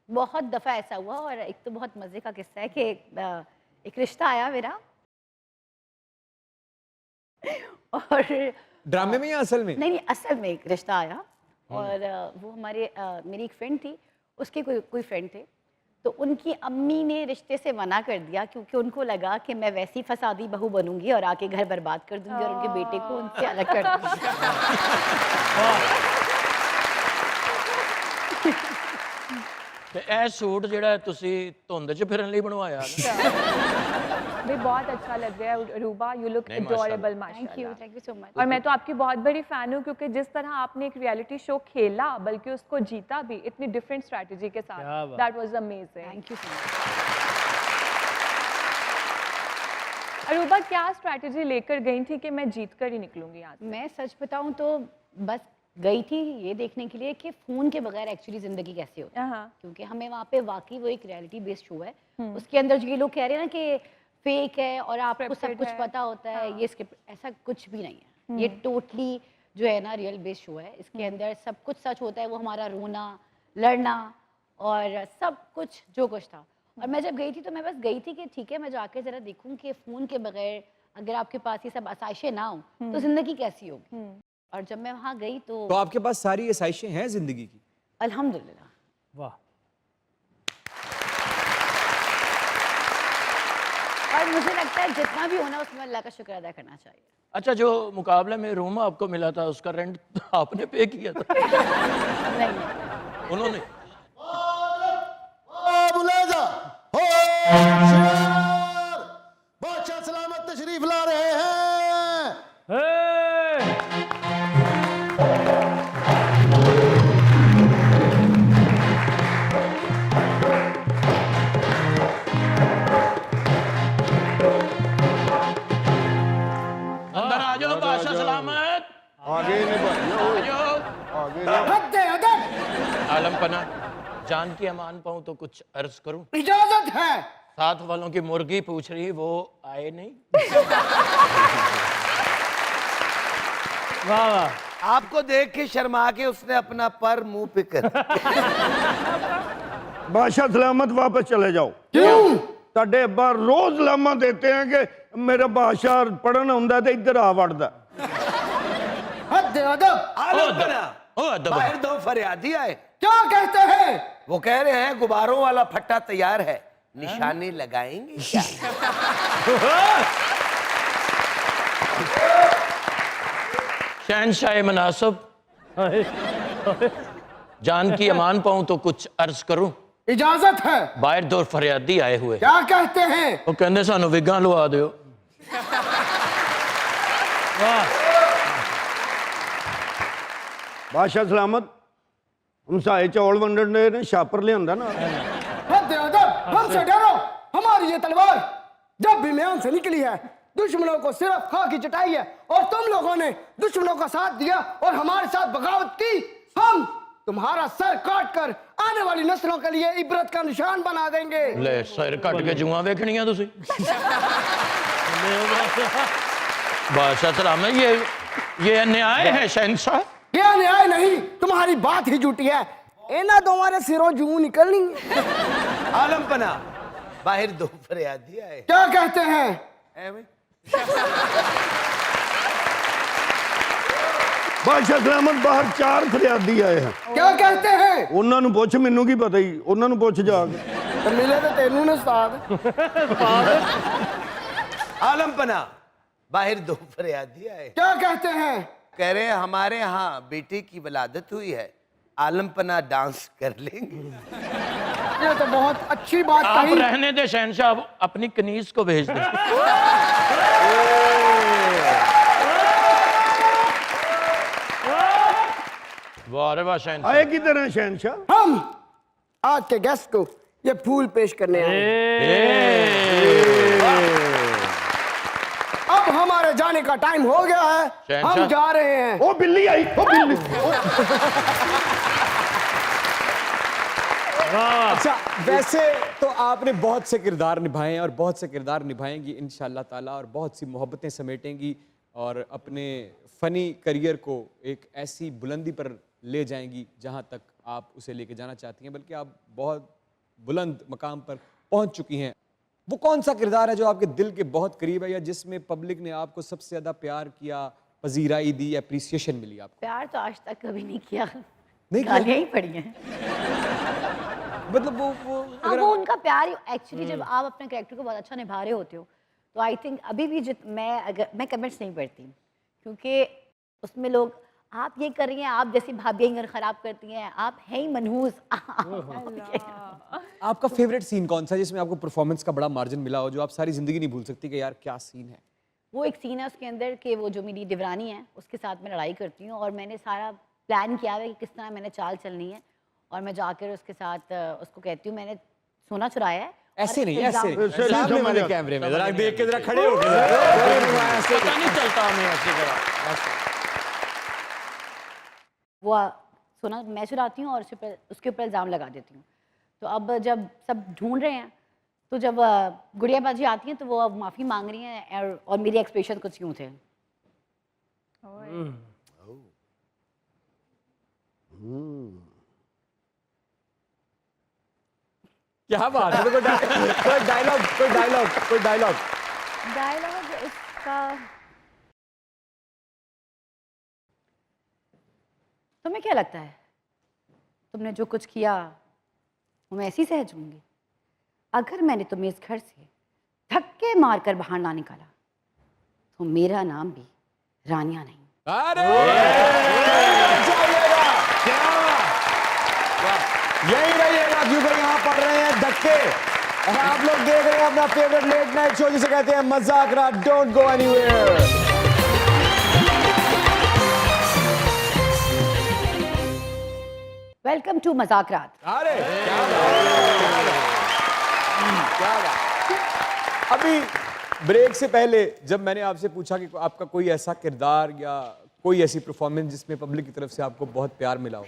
बहुत दफ़ा ऐसा हुआ और एक तो बहुत मज़े का किस्सा है कि एक रिश्ता आया मेरा और ड्रामे में या असल में? नहीं, नहीं असल में एक रिश्ता आया और वो हमारे मेरी एक फ्रेंड थी, उसके कोई कोई फ्रेंड थे। तो उनकी अम्मी ने रिश्ते से मना कर दिया क्योंकि उनको लगा कि मैं वैसी फसादी बहू बनूँगी और आके घर बर्बाद कर दूँगी और उनके बेटे को उनसे अलग कर दूँगी। ਤੇ ਇਹ ਸੂਟ ਜਿਹੜਾ ਤੁਸੀਂ ਧੁੰਦ 'ਚ ਫਿਰਨ ਲਈ ਬਣਵਾਇਆ ਨਾ भी बहुत अच्छा लग रहा है रूबा, यू लुक नहीं, एडोरेबल थैंक यू माशाल्लाह। So much. और मैं तो आपकी बहुत बड़ी फ़ैन हूँ क्योंकि जिस तरह आपने एक रियलिटी शो खेला बल्कि उसको जीता भी इतनी डिफरेंट स्ट्रैटेजी के साथ, that was amazing. Thank you so much. Aruba क्या स्ट्रैटेजी लेकर गई थी कि मैं जीत कर ही निकलूंगी यहाँ से? मैं सच बताऊं तो बस गई थी ये देखने के लिए कि फ़ोन के बगैर एक्चुअली ज़िंदगी कैसे होती है, क्योंकि हमें वहाँ पे वाकई वो एक रियलिटी बेस्ड शो है। उसके अंदर जो ये लोग कह रहे हैं ना कि फेक है और आपको सब कुछ पता होता है, ये स्क्रिप्ट, ऐसा कुछ भी नहीं है। ये टोटली जो है ना रियल बेस्ड शो है। इसके अंदर सब कुछ सच होता है, वो हमारा रोना, लड़ना और सब कुछ जो कुछ था। और मैं जब गई थी तो मैं बस गई थी कि ठीक है मैं जाके ज़रा देखूँ कि फ़ोन के बगैर अगर आपके पास ये सब आसाइशें ना हो तो ज़िंदगी कैसी होगी। और जब मैं वहाँ गई तो आपके पास सारी आसाइशें हैं जिंदगी की? अल्हम्दुलिल्लाह। वाह। और मुझे लगता है जितना भी होना उसमें अल्लाह का शुक्र अदा करना चाहिए। अच्छा, जो मुकाबले में रूम आपको मिला था उसका रेंट आपने पे किया था? नहीं, नहीं। उन्होंने बुलेजा होशियार बादशाह सलामत तशरीफ ला रहे हैं। अंदर आ जाओ बादशाह सलामत। आगे नहीं आ जाओ। आगे आलम पना, जान की अमान पाऊं तो कुछ अर्ज करूं? इजाजत है। साथ वालों की मुर्गी पूछ रही, वो आए नहीं? वाह वाह। आपको देख के शर्मा के उसने अपना पर मुंह पे कर बादशाह सलामत वापस चले जाओ। क्यों? ਤੁਹਾਡੇ ਅੱਬਾ रोज लामा देते हैं कि मेरा बादशाह पढ़न आउंदा ते इधर आ वड़दा। हद अदब। आलम बना ओ अदब। बाहर दो फरियादी आए। क्या कहते हैं? वो कह रहे हैं गुब्बारों वाला फट्टा तैयार है, निशानी लगाएंगे क्या? शहनशाह मुनासिब, जान की अमान पाऊं तो कुछ अर्ज करूं? इजाजत है। बाहर दो फरियादी आए हुए, क्या कहते हैं? वो कहते सानू विगा लवा दियो। बादशाह सलामत हमसाए चौल वंडन दे ने छापर लियांदा ना। हद अदब। हमसे डरो, हमारी ये तलवार जब भी म्यान से निकली है दुश्मनों को सिर्फ खा की चटाई है और तुम लोगों ने दुश्मनों का साथ दिया और हमारे साथ बगावत की। हम तुम्हारा सर काट कर आने वाली नस्लों के लिए इबरत का निशान बना देंगे। ले सिर कट के जुआ वेखनिया तुसी। बादशाह सलामत, ये न्याय है शहनशाह? क्या न्याय नहीं, तुम्हारी बात ही झूठी है। इन्हें तुम्हारे सिरों जूं निकलनी। आलम पना, बाहर दो फरियादी आए। क्या कहते हैं? बादशाह सलामत बाहर 4 फरियादी आए हैं। क्या कहते हैं? ਉਹਨਾਂ ਨੂੰ ਪੁੱਛ, ਮੈਨੂੰ ਕੀ ਪਤਾ ਹੀ, ਉਹਨਾਂ ਨੂੰ ਪੁੱਛ ਜਾ ਕੇ। तो मिले तो तेनू ने उस्ताद। आलम पना, बाहर दो फरियादी आए। क्या कहते हैं? कह रहे हैं हमारे यहाँ बेटी की विलादत हुई है, आलम पना डांस कर लेंगे। ये तो बहुत अच्छी बात आप कही। रहने दे शहनशाह, आप अपनी कनीज को भेज दे। वाह रे वाह शहनशाह। आए किधर हैं शहनशाह? हम आज के गेस्ट को ये फूल पेश करने आए हैं। अब हमारे जाने का टाइम हो गया है, हम जा रहे हैं। ओ बिल्ली आई, ओ बिल्ली। अच्छा, वैसे तो आपने बहुत से किरदार निभाए हैं और बहुत से किरदार निभाएंगी इंशाअल्लाह ताला, और बहुत सी मोहब्बतें समेटेंगी और अपने फ़नी करियर को एक ऐसी बुलंदी पर ले जाएंगी जहां तक आप उसे लेके जाना चाहती हैं, बल्कि आप बहुत बुलंद मकाम पर पहुंच चुकी हैं। वो कौन सा किरदार है जो आपके दिल के बहुत करीब है, या जिसमें पब्लिक ने आपको सबसे ज़्यादा प्यार किया, पजीराई दी, अप्रिसिएशन मिली आपको? प्यार तो आज तक कभी नहीं किया, नहीं किया? गालियाँ ही पड़ी हैं। मतलब वो हाँ, वो उनका प्यार एक्चुअली जब आप अपने कैरेक्टर को बहुत अच्छा निभा रहे होते हो तो आई थिंक अभी भी मैं कमेंट्स नहीं पढ़ती, क्योंकि उसमें लोग आप ये कर रही हैं, आप जैसी भाभी घर खराब करती हैं, आप हैं ही मनहूस। आपका फेवरेट सीन कौन सा है जिसमें आपको परफॉर्मेंस का बड़ा मार्जिन मिला हो, जो आप सारी जिंदगी नहीं भूल सकती कि यार क्या सीन है? वो एक सीन है उसके अंदर कि वो जो मेरी देवरानी है उसके साथ मैं लड़ाई करती हूँ और मैंने सारा प्लान किया है कि किस तरह मैंने चाल चलनी है, और मैं जाकर उसके साथ उसको कहती हूँ मैंने सोना चुराया है। ऐसे नहीं, इल्जाम- ऐसे सामने वाले कैमरे में जरा देख के जरा खड़े हो पता नहीं चलता हमें ऐसे करा। वो सोना मैं चुराती हूँ और उसके ऊपर इल्ज़ाम लगा देती हूँ। तो अब जब सब ढूंढ रहे हैं तो जब गुड़िया बाजी आती हैं तो वो अब माफ़ी मांग रही हैं और मेरे एक्सप्रेशन कुछ यूँ थे। क्या बात है? कोई डायलॉग डायलॉग इसका तुम्हें क्या लगता है तुमने जो कुछ किया वो मैं ऐसे ही सहजूंगी? अगर मैंने तुम्हें इस घर से धक्के मारकर बाहर ना निकाला तो मेरा नाम भी रानिया नहीं। अरे यही रहिएगा क्योंकि यहाँ पड़ रहे हैं धक्के और आप लोग देख रहे हैं अपना फेवरेट लेट नाइट शो जिसे कहते हैं Mazaak Raat. Don't go anywhere. Welcome to Mazaak Raat. अरे क्या बात। अभी ब्रेक से पहले जब मैंने आपसे पूछा कि आपका कोई ऐसा किरदार या कोई ऐसी परफॉर्मेंस जिसमें पब्लिक की तरफ से आपको बहुत प्यार मिला हो,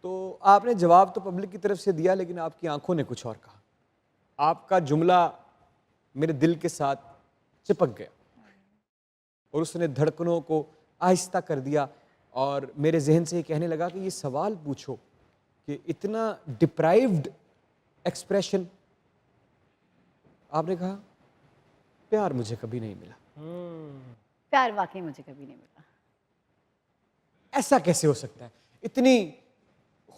तो आपने जवाब तो पब्लिक की तरफ से दिया, लेकिन आपकी आंखों ने कुछ और कहा। आपका जुमला मेरे दिल के साथ चिपक गया और उसने धड़कनों को आहिस्ता कर दिया और मेरे जहन से ये कहने लगा कि ये सवाल पूछो कि इतना डिप्राइव्ड एक्सप्रेशन। आपने कहा प्यार मुझे कभी नहीं मिला। प्यार वाकई मुझे कभी नहीं मिला। ऐसा कैसे हो सकता है? इतनी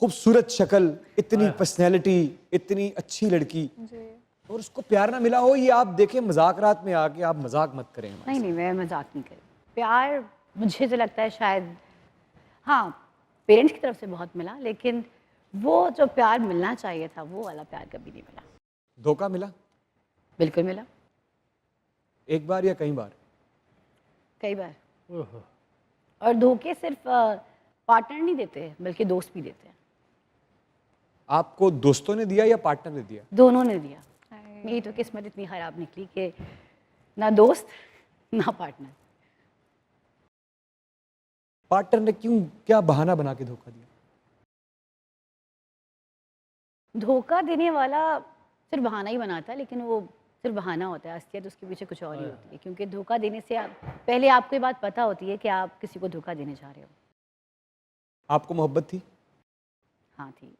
खूबसूरत शक्ल, इतनी पर्सनैलिटी, इतनी अच्छी लड़की और उसको प्यार ना मिला हो। ये आप देखें मजाक रात में आके आप मजाक मत करें। नहीं नहीं, मैं मजाक नहीं कर रही। प्यार मुझे तो लगता है शायद हाँ पेरेंट्स की तरफ से बहुत मिला, लेकिन वो जो प्यार मिलना चाहिए था वो वाला प्यार कभी नहीं मिला। धोखा मिला? बिल्कुल मिला, एक बार या कई बार? कई बार। और धोखे सिर्फ पार्टनर नहीं देते बल्कि दोस्त भी देते हैं। आपको दोस्तों ने दिया या पार्टनर ने दिया? दोनों ने दिया। मेरी तो किस्मत इतनी खराब निकली कि ना दोस्त ना पार्टनर। पार्टनर ने क्या बहाना बना के धोखा दिया? धोखा देने वाला सिर्फ बहाना ही बनाता है, लेकिन वो सिर्फ बहाना होता है, असलियत उसके पीछे कुछ और ही होती है। क्योंकि धोखा देने से पहले आपको ये बात पता होती है कि आप किसी को धोखा देने जा रहे हो। आपको मोहब्बत थी? हाँ थी।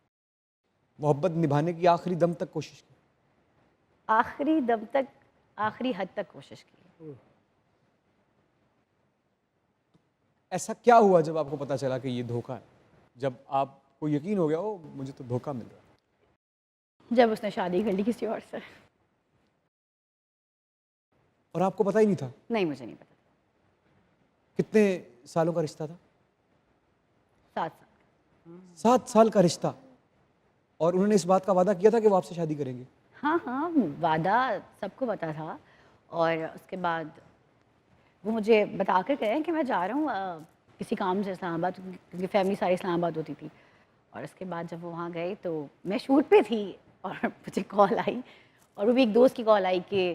मोहब्बत निभाने की आखिरी दम तक कोशिश की? आखिरी दम तक, आखिरी हद तक कोशिश की। ऐसा क्या हुआ जब आपको पता चला कि ये धोखा है? जब आपको यकीन हो गया हो मुझे तो धोखा मिल रहा है? जब उसने शादी कर ली किसी और से। और आपको पता ही नहीं था? नहीं, मुझे नहीं पता। कितने सालों का रिश्ता था? 7 साल। 7 साल का रिश्ता, और उन्होंने इस बात का वादा किया था कि वो आपसे शादी करेंगे? हाँ हाँ, वादा सबको पता था। और उसके बाद वो मुझे बता कर कहे कि मैं जा रहा हूँ किसी काम से इस्लामाबाद, क्योंकि फैमिली सारी इस्लामाबाद होती थी। और उसके बाद जब वो वहाँ गए तो मैं शूट पे थी और मुझे कॉल आई, और वो भी एक दोस्त की कॉल आई कि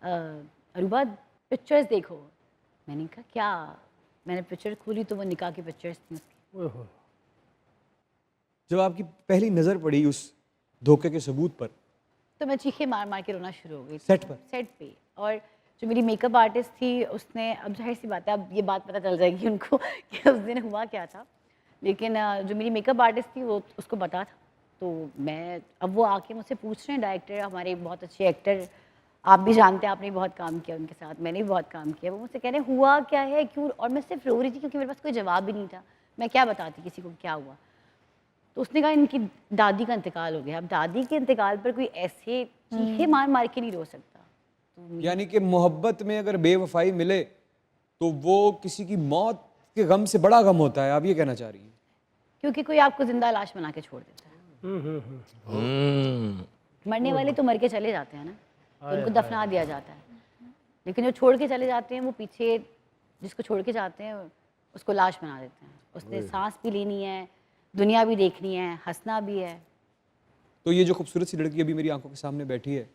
अरूबा पिक्चर्स देखो। मैंने कहा क्या? मैंने पिक्चर खोली तो वो निकाह की पिक्चर्स थी उसकी। जब आपकी पहली नज़र पड़ी उस धोखे के सबूत पर तो मैं चीखे मार मार के रोना शुरू हो गई। सेट पर? सेट पे। और जो मेरी मेकअप आर्टिस्ट थी उसने, अब जाहिर सी बात है अब ये बात पता चल जाएगी उनको कि उस दिन हुआ क्या था। लेकिन जो मेरी मेकअप आर्टिस्ट थी वो उसको पता था, तो मैं अब वो आके मुझसे पूछ रहे हैं, डायरेक्टर हमारे बहुत अच्छे एक्टर, आप भी जानते हैं, आपने भी बहुत काम किया उनके साथ, मैंने भी बहुत काम किया, वो मुझसे कह रहे हैं हुआ क्या है क्यों, और मैं सिर्फ रो रही थी क्योंकि मेरे पास कोई जवाब भी नहीं था, मैं क्या बताती किसी को क्या हुआ। तो उसने कहा इनकी दादी का इंतकाल हो गया। अब दादी के इंतकाल पर कोई ऐसे चीखे मार मार के नहीं रो सकता। तो यानी कि मोहब्बत में अगर बेवफाई मिले तो वो किसी की मौत के गम से बड़ा गम होता है, आप ये कहना चाह रही हैं? क्योंकि कोई आपको जिंदा लाश बना के छोड़ देता है। मरने वाले तो मर के चले जाते हैं ना, तो उनको दफना दिया जाता है, लेकिन जो छोड़ के चले जाते हैं वो पीछे जिसको छोड़ के जाते हैं उसको लाश बना देते हैं। उसने सांस भी लेनी है, दुनिया भी देखनी है, हंसना भी है। तो ये जो खूबसूरत सी लड़की अभी मेरी आंखों के सामने बैठी है,